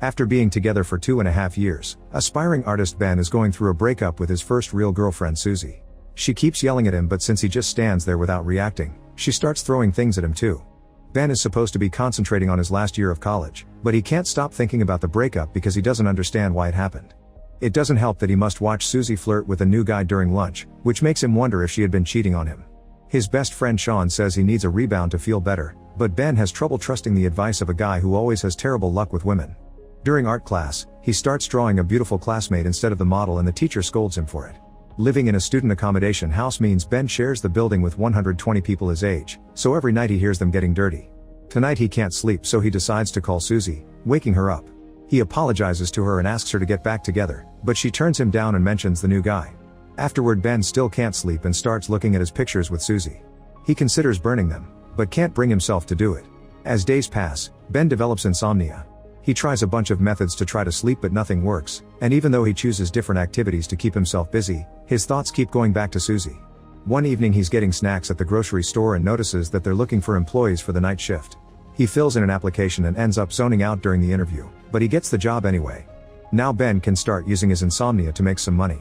After being together for 2.5 years, aspiring artist Ben is going through a breakup with his first real girlfriend Susie. She keeps yelling at him, but since he just stands there without reacting, she starts throwing things at him too. Ben is supposed to be concentrating on his last year of college, but he can't stop thinking about the breakup because he doesn't understand why it happened. It doesn't help that he must watch Susie flirt with a new guy during lunch, which makes him wonder if she had been cheating on him. His best friend Sean says he needs a rebound to feel better, but Ben has trouble trusting the advice of a guy who always has terrible luck with women. During art class, he starts drawing a beautiful classmate instead of the model and the teacher scolds him for it. Living in a student accommodation house means Ben shares the building with 120 people his age, so every night he hears them getting dirty. Tonight he can't sleep, so he decides to call Susie, waking her up. He apologizes to her and asks her to get back together, but she turns him down and mentions the new guy. Afterward, Ben still can't sleep and starts looking at his pictures with Susie. He considers burning them, but can't bring himself to do it. As days pass, Ben develops insomnia. He tries a bunch of methods to try to sleep, but nothing works, and even though he chooses different activities to keep himself busy, his thoughts keep going back to Susie. One evening he's getting snacks at the grocery store and notices that they're looking for employees for the night shift. He fills in an application and ends up zoning out during the interview, but he gets the job anyway. Now Ben can start using his insomnia to make some money.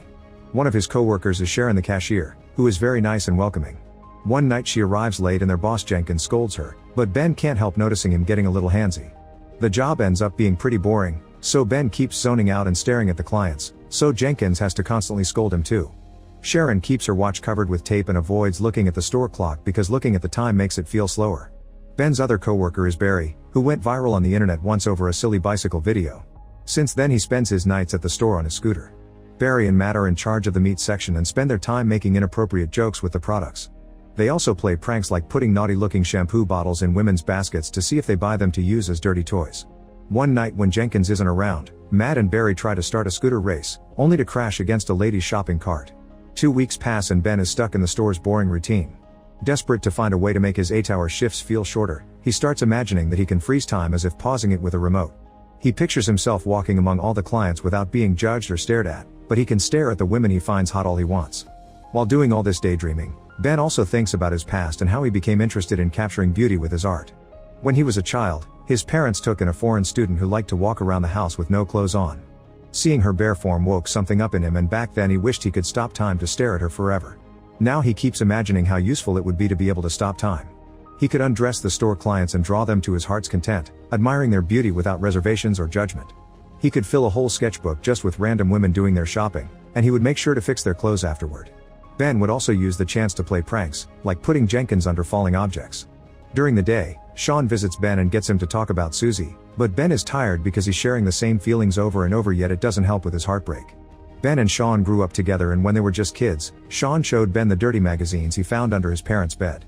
One of his co-workers is Sharon, the cashier, who is very nice and welcoming. One night she arrives late and their boss Jenkins scolds her, but Ben can't help noticing him getting a little handsy. The job ends up being pretty boring, so Ben keeps zoning out and staring at the clients, so Jenkins has to constantly scold him too. Sharon keeps her watch covered with tape and avoids looking at the store clock because looking at the time makes it feel slower. Ben's other coworker is Barry, who went viral on the internet once over a silly bicycle video. Since then he spends his nights at the store on his scooter. Barry and Matt are in charge of the meat section and spend their time making inappropriate jokes with the products. They also play pranks like putting naughty-looking shampoo bottles in women's baskets to see if they buy them to use as dirty toys. One night when Jenkins isn't around, Matt and Barry try to start a scooter race, only to crash against a lady's shopping cart. 2 weeks pass and Ben is stuck in the store's boring routine. Desperate to find a way to make his 8-hour shifts feel shorter, he starts imagining that he can freeze time as if pausing it with a remote. He pictures himself walking among all the clients without being judged or stared at, but he can stare at the women he finds hot all he wants. While doing all this daydreaming, Ben also thinks about his past and how he became interested in capturing beauty with his art. When he was a child, his parents took in a foreign student who liked to walk around the house with no clothes on. Seeing her bare form woke something up in him, and back then he wished he could stop time to stare at her forever. Now he keeps imagining how useful it would be to be able to stop time. He could undress the store clients and draw them to his heart's content, admiring their beauty without reservations or judgment. He could fill a whole sketchbook just with random women doing their shopping, and he would make sure to fix their clothes afterward. Ben would also use the chance to play pranks, like putting Jenkins under falling objects. During the day, Sean visits Ben and gets him to talk about Susie, but Ben is tired because he's sharing the same feelings over and over, yet it doesn't help with his heartbreak. Ben and Sean grew up together, and when they were just kids, Sean showed Ben the dirty magazines he found under his parents' bed.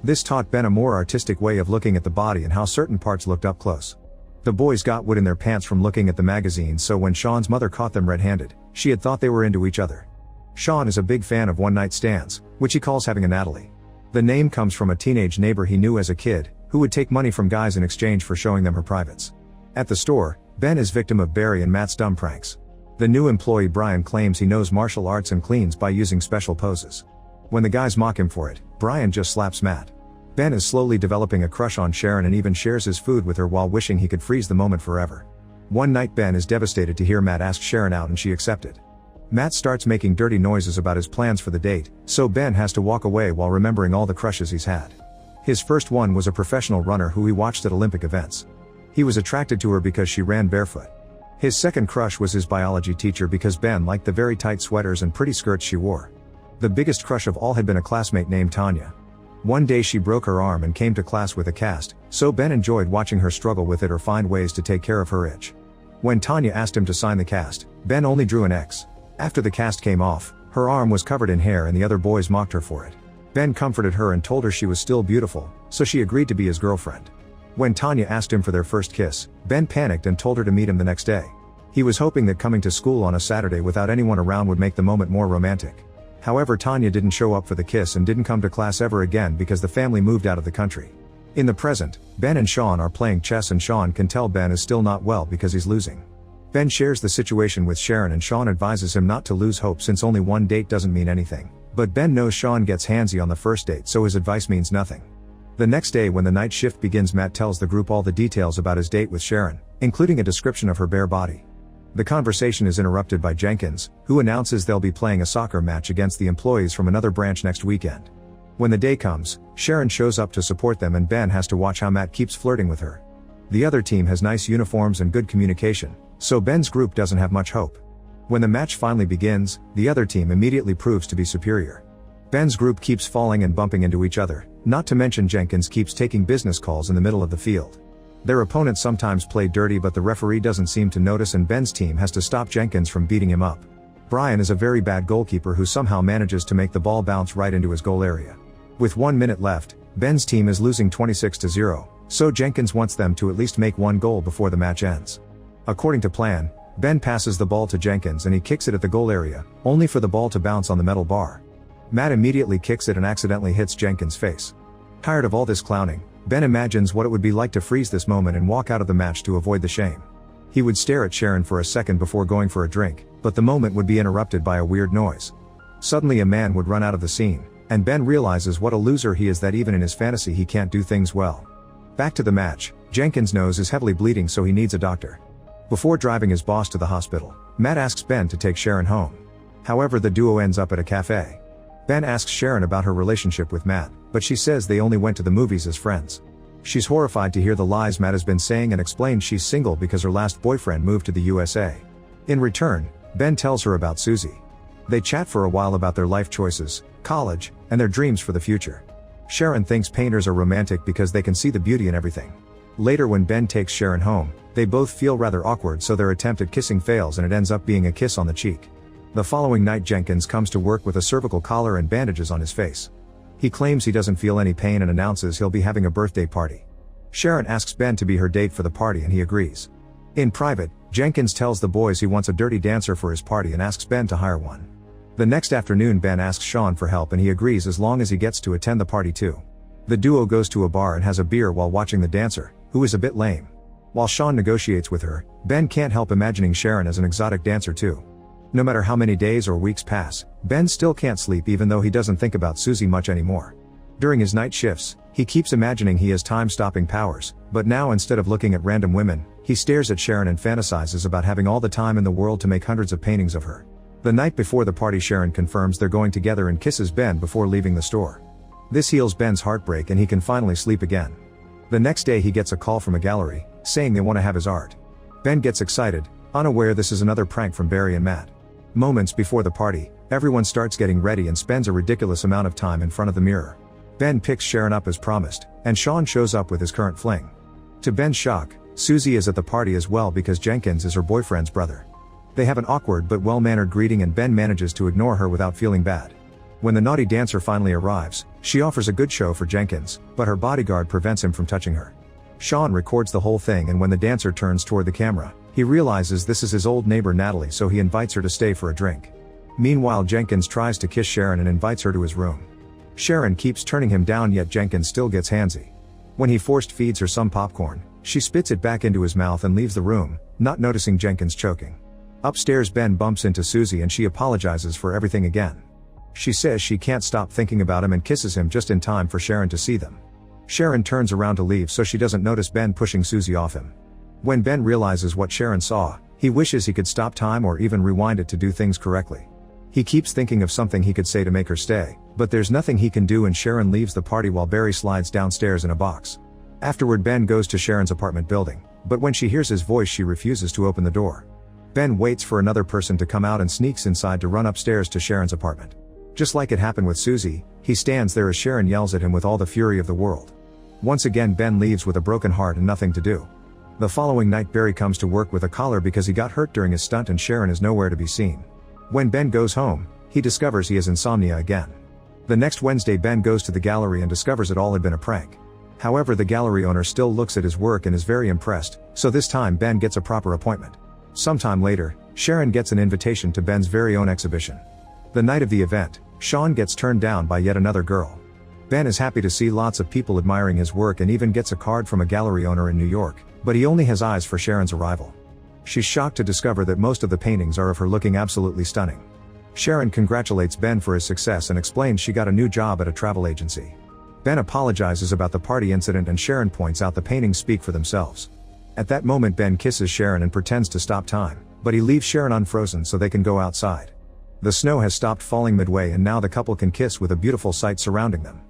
This taught Ben a more artistic way of looking at the body and how certain parts looked up close. The boys got wood in their pants from looking at the magazines, so when Sean's mother caught them red-handed, she had thought they were into each other. Sean is a big fan of one-night stands, which he calls having a Natalie. The name comes from a teenage neighbor he knew as a kid, who would take money from guys in exchange for showing them her privates. At the store, Ben is victim of Barry and Matt's dumb pranks. The new employee Brian claims he knows martial arts and cleans by using special poses. When the guys mock him for it, Brian just slaps Matt. Ben is slowly developing a crush on Sharon and even shares his food with her while wishing he could freeze the moment forever. One night Ben is devastated to hear Matt ask Sharon out, and she accepted. Matt starts making dirty noises about his plans for the date, so Ben has to walk away while remembering all the crushes he's had. His first one was a professional runner who he watched at Olympic events. He was attracted to her because she ran barefoot. His second crush was his biology teacher because Ben liked the very tight sweaters and pretty skirts she wore. The biggest crush of all had been a classmate named Tanya. One day she broke her arm and came to class with a cast, so Ben enjoyed watching her struggle with it or find ways to take care of her itch. When Tanya asked him to sign the cast, Ben only drew an X. After the cast came off, her arm was covered in hair and the other boys mocked her for it. Ben comforted her and told her she was still beautiful, so she agreed to be his girlfriend. When Tanya asked him for their first kiss, Ben panicked and told her to meet him the next day. He was hoping that coming to school on a Saturday without anyone around would make the moment more romantic. However, Tanya didn't show up for the kiss and didn't come to class ever again because the family moved out of the country. In the present, Ben and Sean are playing chess, and Sean can tell Ben is still not well because he's losing. Ben shares the situation with Sharon and Sean advises him not to lose hope since only one date doesn't mean anything, but Ben knows Sean gets handsy on the first date, so his advice means nothing. The next day when the night shift begins, Matt tells the group all the details about his date with Sharon, including a description of her bare body. The conversation is interrupted by Jenkins, who announces they'll be playing a soccer match against the employees from another branch next weekend. When the day comes, Sharon shows up to support them and Ben has to watch how Matt keeps flirting with her. The other team has nice uniforms and good communication, so Ben's group doesn't have much hope. When the match finally begins, the other team immediately proves to be superior. Ben's group keeps falling and bumping into each other, not to mention Jenkins keeps taking business calls in the middle of the field. Their opponents sometimes play dirty, but the referee doesn't seem to notice and Ben's team has to stop Jenkins from beating him up. Brian is a very bad goalkeeper who somehow manages to make the ball bounce right into his goal area. With 1 minute left, Ben's team is losing 26-0, so Jenkins wants them to at least make one goal before the match ends. According to plan, Ben passes the ball to Jenkins and he kicks it at the goal area, only for the ball to bounce on the metal bar. Matt immediately kicks it and accidentally hits Jenkins' face. Tired of all this clowning, Ben imagines what it would be like to freeze this moment and walk out of the match to avoid the shame. He would stare at Sharon for a second before going for a drink, but the moment would be interrupted by a weird noise. Suddenly a man would run out of the scene, and Ben realizes what a loser he is, that even in his fantasy he can't do things well. Back to the match, Jenkins' nose is heavily bleeding so he needs a doctor. Before driving his boss to the hospital, Matt asks Ben to take Sharon home. However, the duo ends up at a cafe. Ben asks Sharon about her relationship with Matt, but she says they only went to the movies as friends. She's horrified to hear the lies Matt has been saying and explains she's single because her last boyfriend moved to the USA. In return, Ben tells her about Susie. They chat for a while about their life choices, college, and their dreams for the future. Sharon thinks painters are romantic because they can see the beauty in everything. Later when Ben takes Sharon home, they both feel rather awkward, so their attempt at kissing fails and it ends up being a kiss on the cheek. The following night Jenkins comes to work with a cervical collar and bandages on his face. He claims he doesn't feel any pain and announces he'll be having a birthday party. Sharon asks Ben to be her date for the party and he agrees. In private, Jenkins tells the boys he wants a dirty dancer for his party and asks Ben to hire one. The next afternoon Ben asks Sean for help and he agrees as long as he gets to attend the party too. The duo goes to a bar and has a beer while watching the dancer, who is a bit lame. While Sean negotiates with her, Ben can't help imagining Sharon as an exotic dancer too. No matter how many days or weeks pass, Ben still can't sleep even though he doesn't think about Susie much anymore. During his night shifts, he keeps imagining he has time-stopping powers, but now instead of looking at random women, he stares at Sharon and fantasizes about having all the time in the world to make hundreds of paintings of her. The night before the party, Sharon confirms they're going together and kisses Ben before leaving the store. This heals Ben's heartbreak and he can finally sleep again. The next day he gets a call from a gallery, saying they want to have his art. Ben gets excited, unaware this is another prank from Barry and Matt. Moments before the party, everyone starts getting ready and spends a ridiculous amount of time in front of the mirror. Ben picks Sharon up as promised, and Sean shows up with his current fling. To Ben's shock, Susie is at the party as well because Jenkins is her boyfriend's brother. They have an awkward but well-mannered greeting and Ben manages to ignore her without feeling bad. When the naughty dancer finally arrives, she offers a good show for Jenkins, but her bodyguard prevents him from touching her. Sean records the whole thing and when the dancer turns toward the camera, he realizes this is his old neighbor Natalie, so he invites her to stay for a drink. Meanwhile, Jenkins tries to kiss Sharon and invites her to his room. Sharon keeps turning him down, yet Jenkins still gets handsy. When he forced feeds her some popcorn, she spits it back into his mouth and leaves the room, not noticing Jenkins choking. Upstairs, Ben bumps into Susie and she apologizes for everything again. She says she can't stop thinking about him and kisses him just in time for Sharon to see them. Sharon turns around to leave so she doesn't notice Ben pushing Susie off him. When Ben realizes what Sharon saw, he wishes he could stop time or even rewind it to do things correctly. He keeps thinking of something he could say to make her stay, but there's nothing he can do and Sharon leaves the party while Barry slides downstairs in a box. Afterward, Ben goes to Sharon's apartment building, but when she hears his voice she refuses to open the door. Ben waits for another person to come out and sneaks inside to run upstairs to Sharon's apartment. Just like it happened with Susie, he stands there as Sharon yells at him with all the fury of the world. Once again, Ben leaves with a broken heart and nothing to do. The following night, Barry comes to work with a collar because he got hurt during his stunt and Sharon is nowhere to be seen. When Ben goes home, he discovers he has insomnia again. The next Wednesday, Ben goes to the gallery and discovers it all had been a prank. However, the gallery owner still looks at his work and is very impressed, so this time Ben gets a proper appointment. Sometime later, Sharon gets an invitation to Ben's very own exhibition. The night of the event, Sean gets turned down by yet another girl. Ben is happy to see lots of people admiring his work and even gets a card from a gallery owner in New York, but he only has eyes for Sharon's arrival. She's shocked to discover that most of the paintings are of her looking absolutely stunning. Sharon congratulates Ben for his success and explains she got a new job at a travel agency. Ben apologizes about the party incident and Sharon points out the paintings speak for themselves. At that moment Ben kisses Sharon and pretends to stop time, but he leaves Sharon unfrozen so they can go outside. The snow has stopped falling midway and now the couple can kiss with a beautiful sight surrounding them.